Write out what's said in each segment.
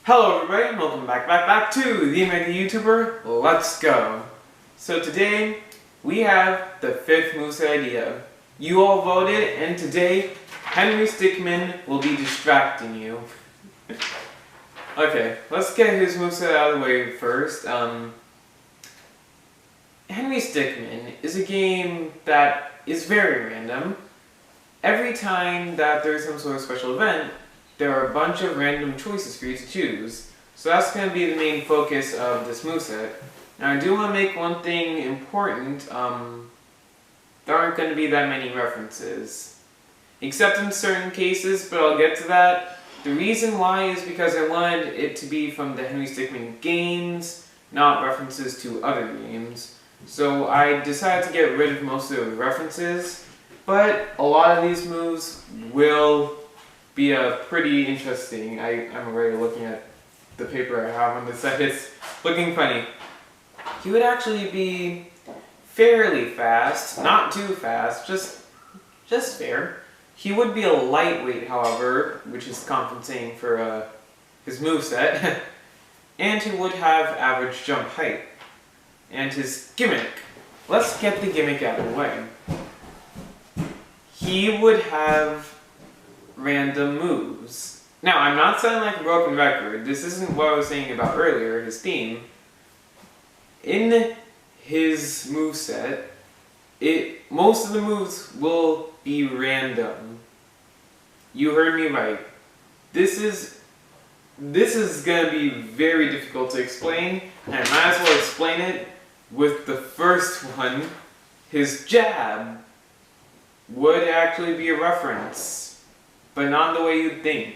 Hello everybody, and welcome back to the American YouTuber. Let's go. So today, we have the 5th moveset idea. You all voted, and today, Henry Stickmin will be distracting you. Okay, let's get his moveset out of the way first. Henry Stickmin is a game that is very random. Every time that there's some sort of special event, there are a bunch of random choices for you to choose. So that's going to be the main focus of this moveset. Now I do want to make one thing important. There aren't going to be that many references. Except in certain cases, but I'll get to that. The reason why is because I wanted it to be from the Henry Stickmin games, not references to other games. So I decided to get rid of most of the references, but a lot of these moves will be pretty interesting. I'm already looking at the paper I have on the set. It's looking funny. He would actually be fairly fast, not too fast, just fair. He would be a lightweight, however, which is compensating for his moveset. And he would have average jump height. And his gimmick. Let's get the gimmick out of the way. He would have random moves. Now, I'm not sounding like a broken record. This isn't what I was saying about earlier, his theme. In his moveset, most of the moves will be random. You heard me right. This is gonna be very difficult to explain, and I might as well explain it with the first one. His jab would actually be a reference, but not the way you'd think.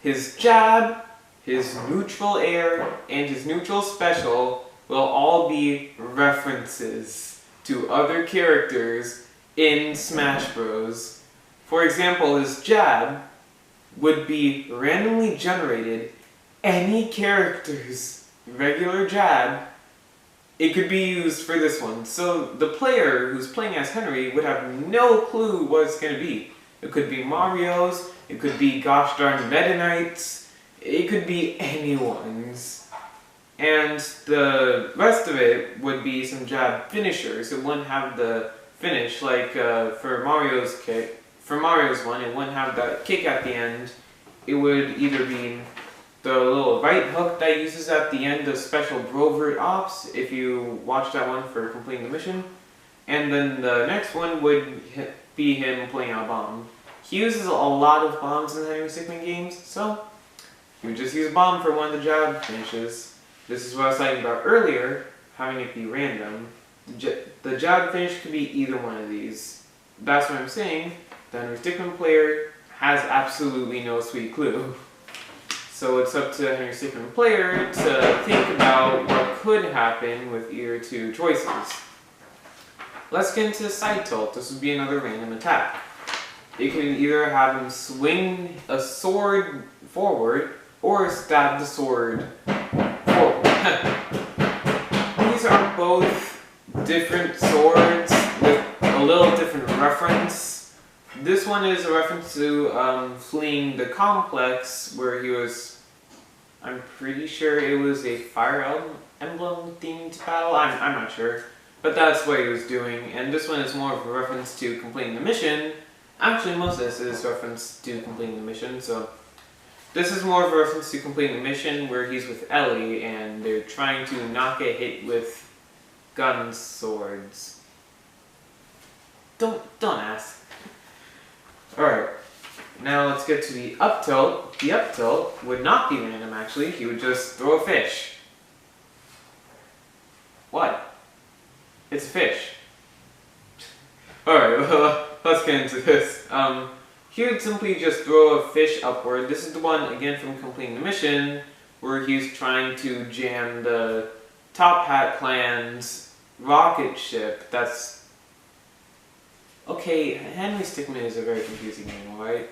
His jab, his neutral air, and his neutral special will all be references to other characters in Smash Bros. For example, his jab would be randomly generated any character's regular jab. It could be used for this one. So the player who's playing as Henry would have no clue what it's going to be. It could be Mario's, it could be gosh darn Meta Knight's, it could be anyone's. And the rest of it would be some jab finishers. It wouldn't have the finish like for Mario's one, it wouldn't have that kick at the end. It would either be the little right hook that he uses at the end of special Brovert Ops, if you watch that one for completing the mission. And then the next one would be him playing out a bomb. He uses a lot of bombs in the Henry Stickmin games, so he would just use a bomb for one of the jab finishes. This is what I was talking about earlier, having it be random. The jab finish could be either one of these. That's what I'm saying. The Henry Stickmin player has absolutely no sweet clue. So it's up to the Henry Stickmin player to think about what could happen with either two choices. Let's get into the side tilt. This would be another random attack. You can either have him swing a sword forward or stab the sword forward. These are both different swords with a little different reference. This one is a reference to fleeing the complex where he was, I'm pretty sure it was a Fire Emblem themed battle, I'm not sure. But that's what he was doing, and this one is more of a reference to completing the mission. Actually, most of this is reference to completing the mission, so this is more of a reference to completing the mission where he's with Ellie and they're trying to not get hit with gun swords. Don't ask. Alright, now let's get to the up tilt. The up tilt would not be random actually, he would just throw a fish. What? It's a fish. Alright, well, let's get into this. He would simply just throw a fish upward. This is the one, again, from completing the mission, where he's trying to jam the Top Hat Clan's rocket ship. That's... Okay, Henry Stickmin is a very confusing name, alright?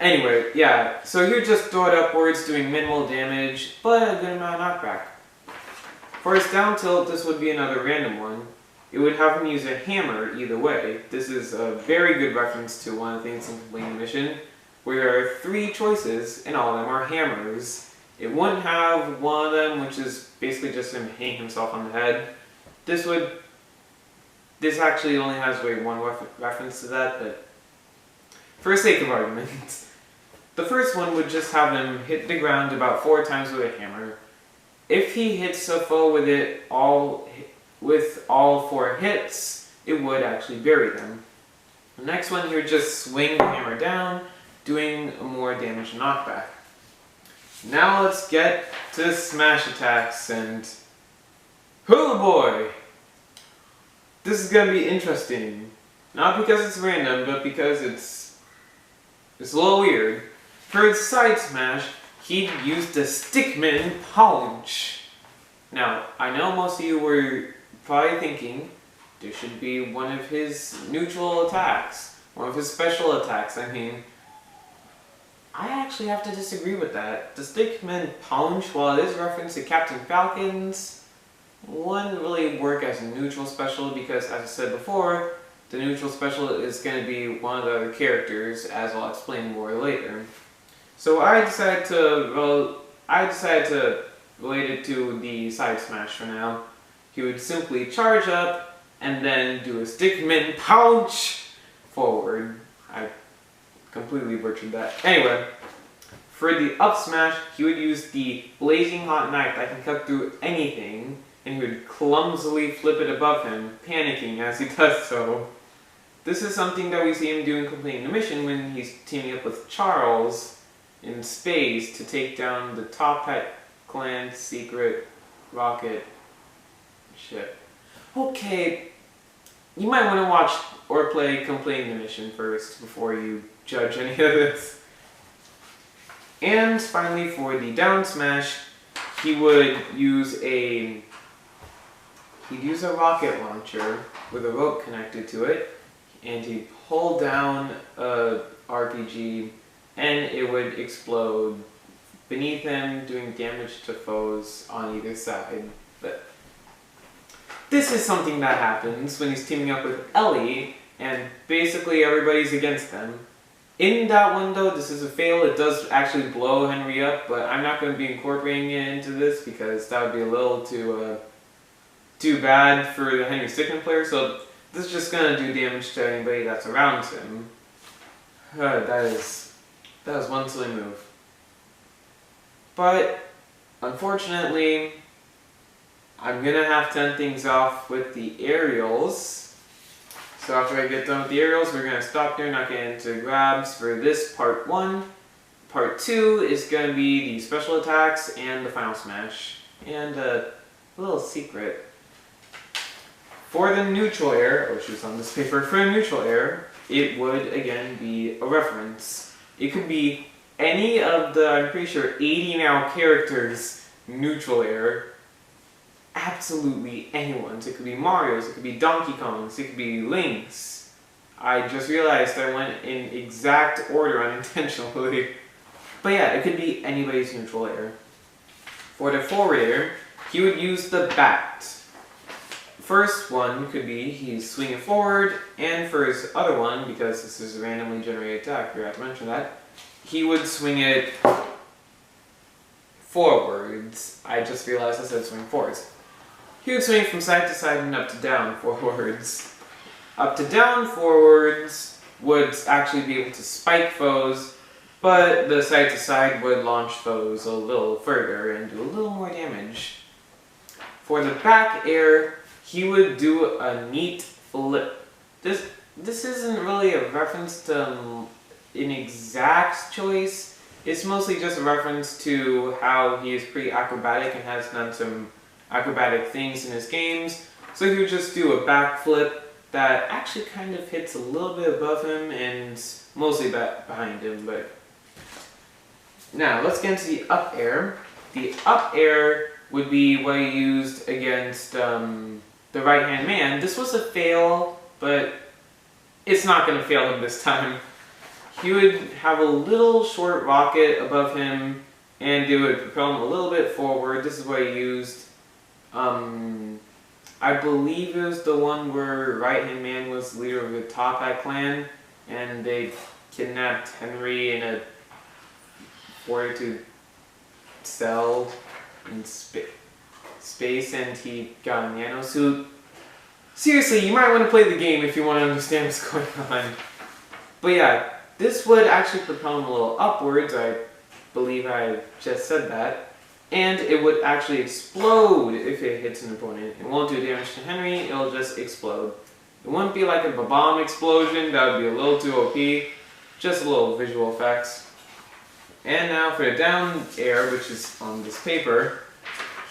Anyway, yeah, so he would just throw it upwards, doing minimal damage, but a good amount of knockback. For his down tilt, this would be another random one. It would have him use a hammer either way. This is a very good reference to one of the things in completing the mission. where there are 3 choices and all of them are hammers. It wouldn't have one of them, which is basically just him hitting himself on the head. This actually only has one reference to that, but for sake of argument, the first one would just have him hit the ground about 4 times with a hammer. If he hits a foe with all 4 hits, it would actually bury them. The next one, he would just swing the hammer down, doing more damage knockback. Now let's get to smash attacks, and oh boy! This is gonna be interesting. Not because it's random, but because it's a little weird. For his side smash, he used the stickmin punch. Now, I know most of you were probably thinking there should be one of his neutral attacks, one of his special attacks. I mean, I actually have to disagree with that. The stickmin punch, while it is reference to Captain Falcon's, wouldn't really work as a neutral special because, as I said before, the neutral special is going to be one of the other characters, as I'll explain more later. So I decided to relate it to the side smash for now. He would simply charge up and then do a stickmin punch forward. I completely butchered that. Anyway, for the up smash, he would use the blazing hot knife that can cut through anything, and he would clumsily flip it above him, panicking as he does so. This is something that we see him do in completing the mission when he's teaming up with Charles in space to take down the Top Hat Clan secret rocket ship. Okay, you might want to watch or play completing the mission first before you judge any of this. And finally, for the down smash, he would use a rocket launcher with a rope connected to it, and he'd pull down a RPG and it would explode beneath him, doing damage to foes on either side. But this is something that happens when he's teaming up with Ellie, and basically everybody's against them. In that one though, this is a fail. It does actually blow Henry up, but I'm not going to be incorporating it into this because that would be a little too bad for the Henry Stickmin player, so this is just going to do damage to anybody that's around him. That was one silly move. But, unfortunately, I'm going to have to end things off with the aerials. So after I get done with the aerials, we're going to stop there, not get into grabs for this part 1. Part 2 is going to be the special attacks and the final smash. And a little secret. For the neutral air, oh shoot, it's on this paper. For the neutral air, it would again be a reference. It could be any of the, I'm pretty sure, 80 now characters neutral air. Absolutely anyone's. It could be Mario's, it could be Donkey Kong's, it could be Link's. I just realized I went in exact order unintentionally. But yeah, it could be anybody's neutral air. For the forward air, he would use the bat. First one could be he's swinging forward, and for his other one, because this is a randomly generated attack, I forgot to mention that, he would swing it forwards. I just realized I said swing forwards. He would swing from side to side and up to down forwards. Up to down forwards would actually be able to spike foes, but the side to side would launch foes a little further and do a little more damage. For the back air, he would do a neat flip. This isn't really a reference to an exact choice. It's mostly just a reference to how he is pretty acrobatic and has done some acrobatic things in his games. So he would just do a backflip that actually kind of hits a little bit above him and mostly behind him. But now let's get into the up air. The up air would be what he used against the right-hand man. This was a fail, but it's not going to fail him this time. He would have a little short rocket above him, and it would propel him a little bit forward. This is what he used. I believe it was the one where right-hand man was the leader of the Top Hat clan, and they kidnapped Henry in a fortitude cell in space, and he got a nano suit. Seriously, you might want to play the game if you want to understand what's going on. But yeah, this would actually propel him a little upwards. I believe I just said that. And it would actually explode if it hits an opponent. It won't do damage to Henry, it'll just explode. It wouldn't be like a bomb explosion, that would be a little too OP. Just a little visual effects. And now for the down air, which is on this paper,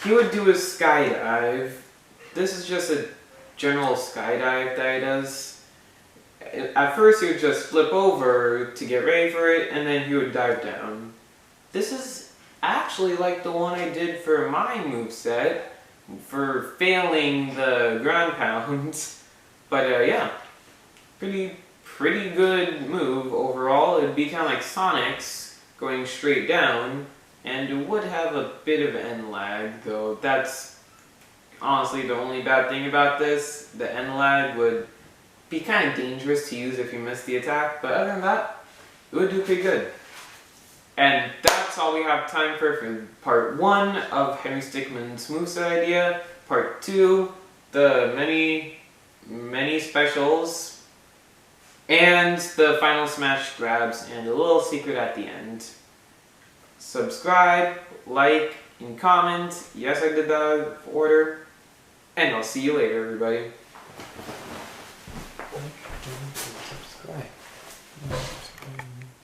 he would do a skydive. This is just a general skydive that he does. At first he would just flip over to get ready for it, and then he would dive down. This is actually like the one I did for my moveset, for failing the ground pounds. But yeah, pretty good move overall. It'd be kind of like Sonic's, going straight down, and it would have a bit of end lag, though that's honestly the only bad thing about this. The end lag would be kind of dangerous to use if you miss the attack, but other than that, it would do pretty good. And that's all we have time for part 1 of Henry Stickmin's moveset idea. Part 2, the many specials, and the final smash grabs, and a little secret at the end. Subscribe, like, and comment. Yes, I did that out of order. And I'll see you later, everybody.